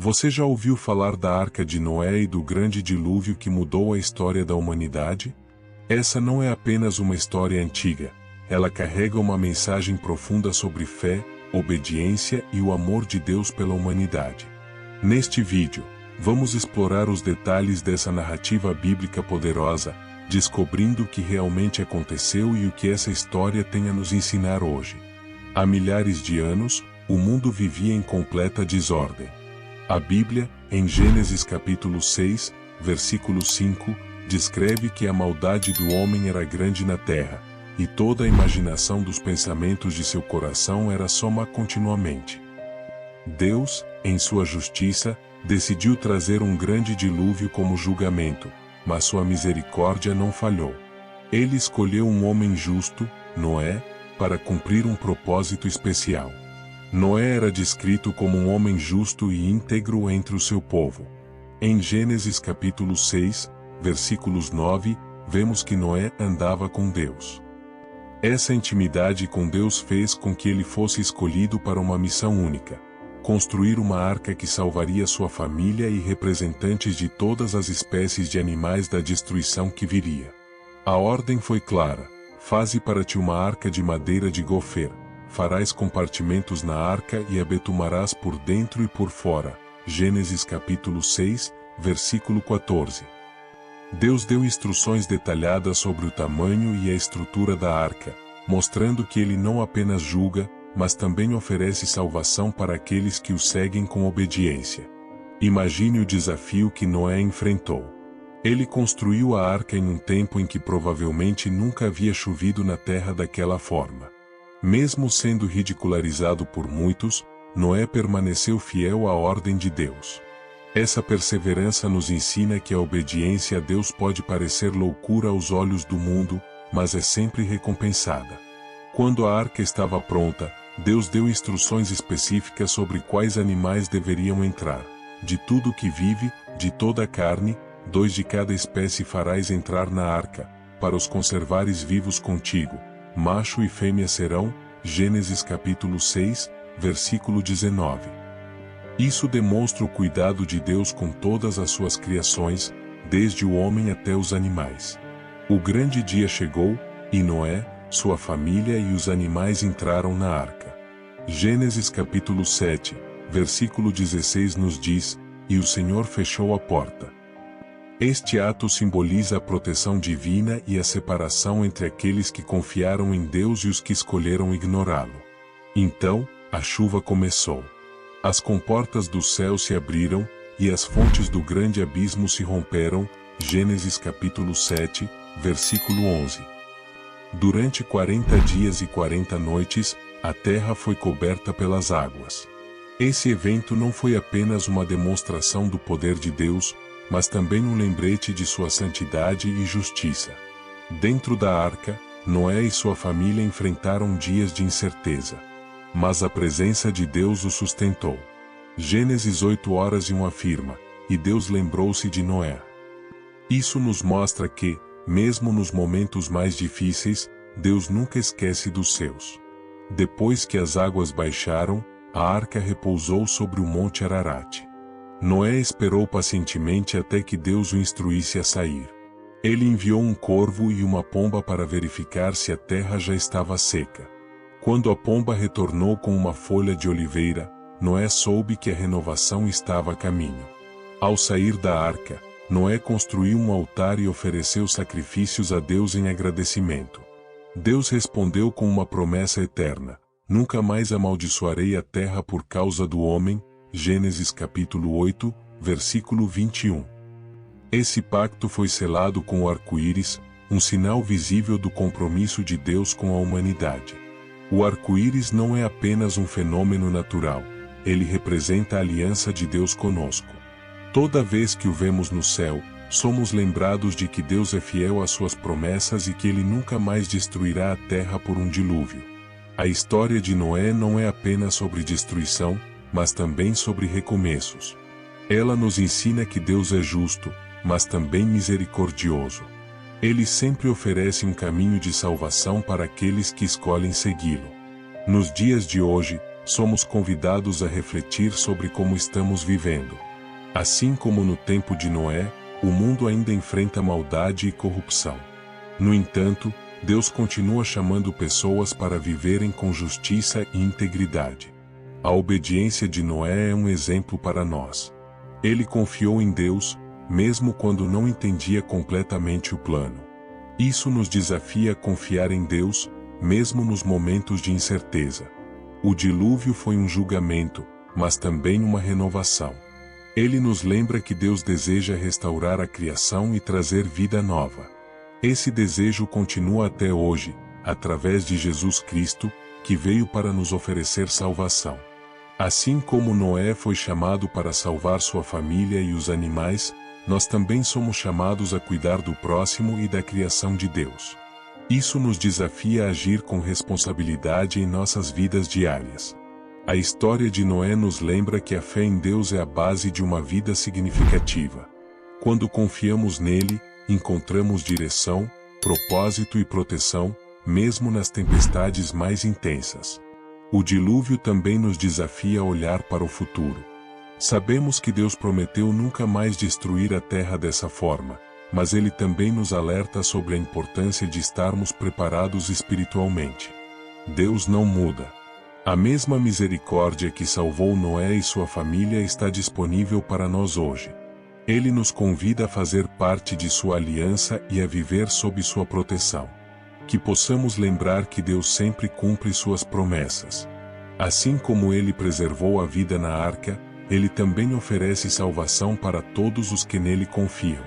Você já ouviu falar da Arca de Noé e do grande dilúvio que mudou a história da humanidade? Essa não é apenas uma história antiga, ela carrega uma mensagem profunda sobre fé, obediência e o amor de Deus pela humanidade. Neste vídeo, vamos explorar os detalhes dessa narrativa bíblica poderosa, descobrindo o que realmente aconteceu e o que essa história tem a nos ensinar hoje. Há milhares de anos, o mundo vivia em completa desordem. A Bíblia, em Gênesis capítulo 6, versículo 5, descreve que a maldade do homem era grande na terra, e toda a imaginação dos pensamentos de seu coração era só má continuamente. Deus, em sua justiça, decidiu trazer um grande dilúvio como julgamento, mas sua misericórdia não falhou. Ele escolheu um homem justo, Noé, para cumprir um propósito especial. Noé era descrito como um homem justo e íntegro entre o seu povo. Em Gênesis capítulo 6, versículos 9, vemos que Noé andava com Deus. Essa intimidade com Deus fez com que ele fosse escolhido para uma missão única: construir uma arca que salvaria sua família e representantes de todas as espécies de animais da destruição que viria. A ordem foi clara: faze para ti uma arca de madeira de gofer. Farás compartimentos na arca e a betumarás por dentro e por fora. Gênesis capítulo 6, versículo 14. Deus deu instruções detalhadas sobre o tamanho e a estrutura da arca, mostrando que ele não apenas julga, mas também oferece salvação para aqueles que o seguem com obediência. Imagine o desafio que Noé enfrentou. Ele construiu a arca em um tempo em que provavelmente nunca havia chovido na terra daquela forma. Mesmo sendo ridicularizado por muitos, Noé permaneceu fiel à ordem de Deus. Essa perseverança nos ensina que a obediência a Deus pode parecer loucura aos olhos do mundo, mas é sempre recompensada. Quando a arca estava pronta, Deus deu instruções específicas sobre quais animais deveriam entrar. De tudo que vive, de toda a carne, 2 de cada espécie farás entrar na arca, para os conservares vivos contigo. Macho e fêmea serão. Gênesis capítulo 6, versículo 19. Isso demonstra o cuidado de Deus com todas as suas criações, desde o homem até os animais. O grande dia chegou, e Noé, sua família e os animais entraram na arca. Gênesis capítulo 7, versículo 16 nos diz: e o Senhor fechou a porta. Este ato simboliza a proteção divina e a separação entre aqueles que confiaram em Deus e os que escolheram ignorá-lo. Então, a chuva começou. As comportas do céu se abriram, e as fontes do grande abismo se romperam. Gênesis capítulo 7, versículo 11. Durante 40 dias e 40 noites, a terra foi coberta pelas águas. Esse evento não foi apenas uma demonstração do poder de Deus, mas também um lembrete de sua santidade e justiça. Dentro da arca, Noé e sua família enfrentaram dias de incerteza. Mas a presença de Deus o sustentou. Gênesis 8:1 afirma: e Deus lembrou-se de Noé. Isso nos mostra que, mesmo nos momentos mais difíceis, Deus nunca esquece dos seus. Depois que as águas baixaram, a arca repousou sobre o monte Ararat. Noé esperou pacientemente até que Deus o instruísse a sair. Ele enviou um corvo e uma pomba para verificar se a terra já estava seca. Quando a pomba retornou com uma folha de oliveira, Noé soube que a renovação estava a caminho. Ao sair da arca, Noé construiu um altar e ofereceu sacrifícios a Deus em agradecimento. Deus respondeu com uma promessa eterna: nunca mais amaldiçoarei a terra por causa do homem. Gênesis capítulo 8, versículo 21. Esse pacto foi selado com o arco-íris, um sinal visível do compromisso de Deus com a humanidade. O arco-íris não é apenas um fenômeno natural, ele representa a aliança de Deus conosco. Toda vez que o vemos no céu, somos lembrados de que Deus é fiel às suas promessas e que ele nunca mais destruirá a terra por um dilúvio. A história de Noé não é apenas sobre destruição, mas também sobre recomeços. Ela nos ensina que Deus é justo, mas também misericordioso. Ele sempre oferece um caminho de salvação para aqueles que escolhem segui-lo. Nos dias de hoje, somos convidados a refletir sobre como estamos vivendo. Assim como no tempo de Noé, o mundo ainda enfrenta maldade e corrupção. No entanto, Deus continua chamando pessoas para viverem com justiça e integridade. A obediência de Noé é um exemplo para nós. Ele confiou em Deus, mesmo quando não entendia completamente o plano. Isso nos desafia a confiar em Deus, mesmo nos momentos de incerteza. O dilúvio foi um julgamento, mas também uma renovação. Ele nos lembra que Deus deseja restaurar a criação e trazer vida nova. Esse desejo continua até hoje, através de Jesus Cristo, que veio para nos oferecer salvação. Assim como Noé foi chamado para salvar sua família e os animais, nós também somos chamados a cuidar do próximo e da criação de Deus. Isso nos desafia a agir com responsabilidade em nossas vidas diárias. A história de Noé nos lembra que a fé em Deus é a base de uma vida significativa. Quando confiamos nele, encontramos direção, propósito e proteção, mesmo nas tempestades mais intensas. O dilúvio também nos desafia a olhar para o futuro. Sabemos que Deus prometeu nunca mais destruir a terra dessa forma, mas ele também nos alerta sobre a importância de estarmos preparados espiritualmente. Deus não muda. A mesma misericórdia que salvou Noé e sua família está disponível para nós hoje. Ele nos convida a fazer parte de sua aliança e a viver sob sua proteção. Que possamos lembrar que Deus sempre cumpre suas promessas. Assim como ele preservou a vida na arca, ele também oferece salvação para todos os que nele confiam.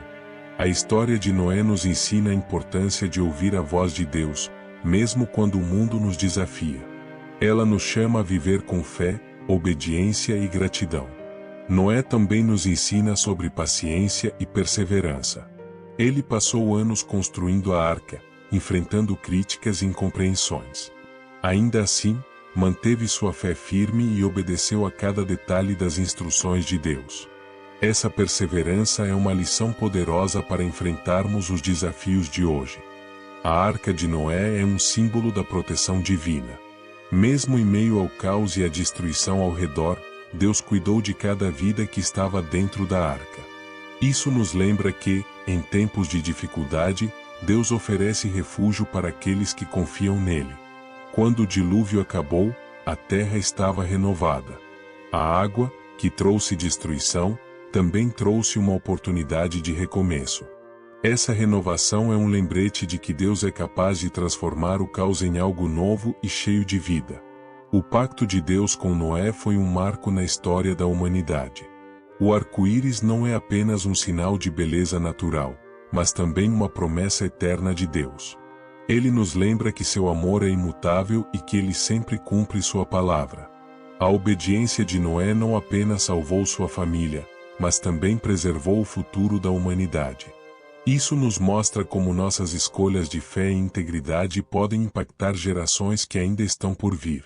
A história de Noé nos ensina a importância de ouvir a voz de Deus, mesmo quando o mundo nos desafia. Ela nos chama a viver com fé, obediência e gratidão. Noé também nos ensina sobre paciência e perseverança. Ele passou anos construindo a arca, enfrentando críticas e incompreensões. Ainda assim, manteve sua fé firme e obedeceu a cada detalhe das instruções de Deus. Essa perseverança é uma lição poderosa para enfrentarmos os desafios de hoje. A Arca de Noé é um símbolo da proteção divina. Mesmo em meio ao caos e à destruição ao redor, Deus cuidou de cada vida que estava dentro da arca. Isso nos lembra que, em tempos de dificuldade, Deus oferece refúgio para aqueles que confiam nele. Quando o dilúvio acabou, a terra estava renovada. A água, que trouxe destruição, também trouxe uma oportunidade de recomeço. Essa renovação é um lembrete de que Deus é capaz de transformar o caos em algo novo e cheio de vida. O pacto de Deus com Noé foi um marco na história da humanidade. O arco-íris não é apenas um sinal de beleza natural, mas também uma promessa eterna de Deus. Ele nos lembra que seu amor é imutável e que ele sempre cumpre sua palavra. A obediência de Noé não apenas salvou sua família, mas também preservou o futuro da humanidade. Isso nos mostra como nossas escolhas de fé e integridade podem impactar gerações que ainda estão por vir.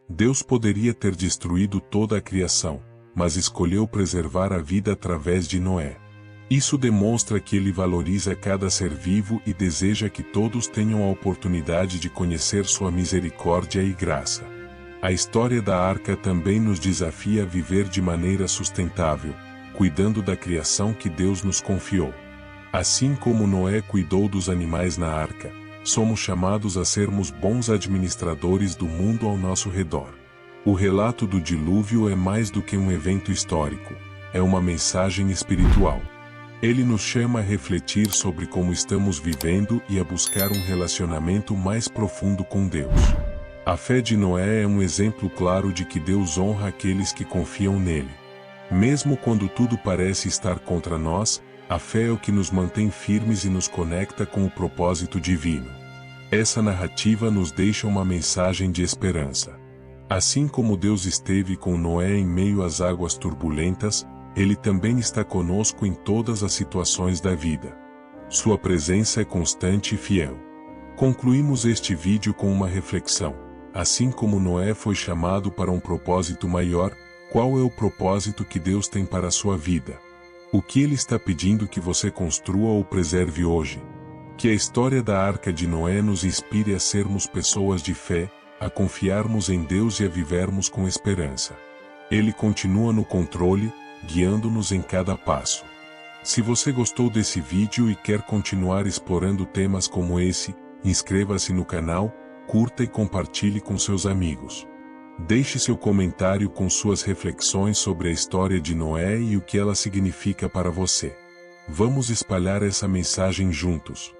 Deus poderia ter destruído toda a criação, mas escolheu preservar a vida através de Noé. Isso demonstra que ele valoriza cada ser vivo e deseja que todos tenham a oportunidade de conhecer sua misericórdia e graça. A história da arca também nos desafia a viver de maneira sustentável, cuidando da criação que Deus nos confiou. Assim como Noé cuidou dos animais na arca, somos chamados a sermos bons administradores do mundo ao nosso redor. O relato do dilúvio é mais do que um evento histórico, é uma mensagem espiritual. Ele nos chama a refletir sobre como estamos vivendo e a buscar um relacionamento mais profundo com Deus. A fé de Noé é um exemplo claro de que Deus honra aqueles que confiam nele. Mesmo quando tudo parece estar contra nós, a fé é o que nos mantém firmes e nos conecta com o propósito divino. Essa narrativa nos deixa uma mensagem de esperança. Assim como Deus esteve com Noé em meio às águas turbulentas, Ele também está conosco em todas as situações da vida. Sua presença é constante e fiel. Concluímos este vídeo com uma reflexão. Assim como Noé foi chamado para um propósito maior, qual é o propósito que Deus tem para a sua vida? O que Ele está pedindo que você construa ou preserve hoje? Que a história da Arca de Noé nos inspire a sermos pessoas de fé, a confiarmos em Deus e a vivermos com esperança. Ele continua no controle, guiando-nos em cada passo. Se você gostou desse vídeo e quer continuar explorando temas como esse, inscreva-se no canal, curta e compartilhe com seus amigos. Deixe seu comentário com suas reflexões sobre a história de Noé e o que ela significa para você. Vamos espalhar essa mensagem juntos.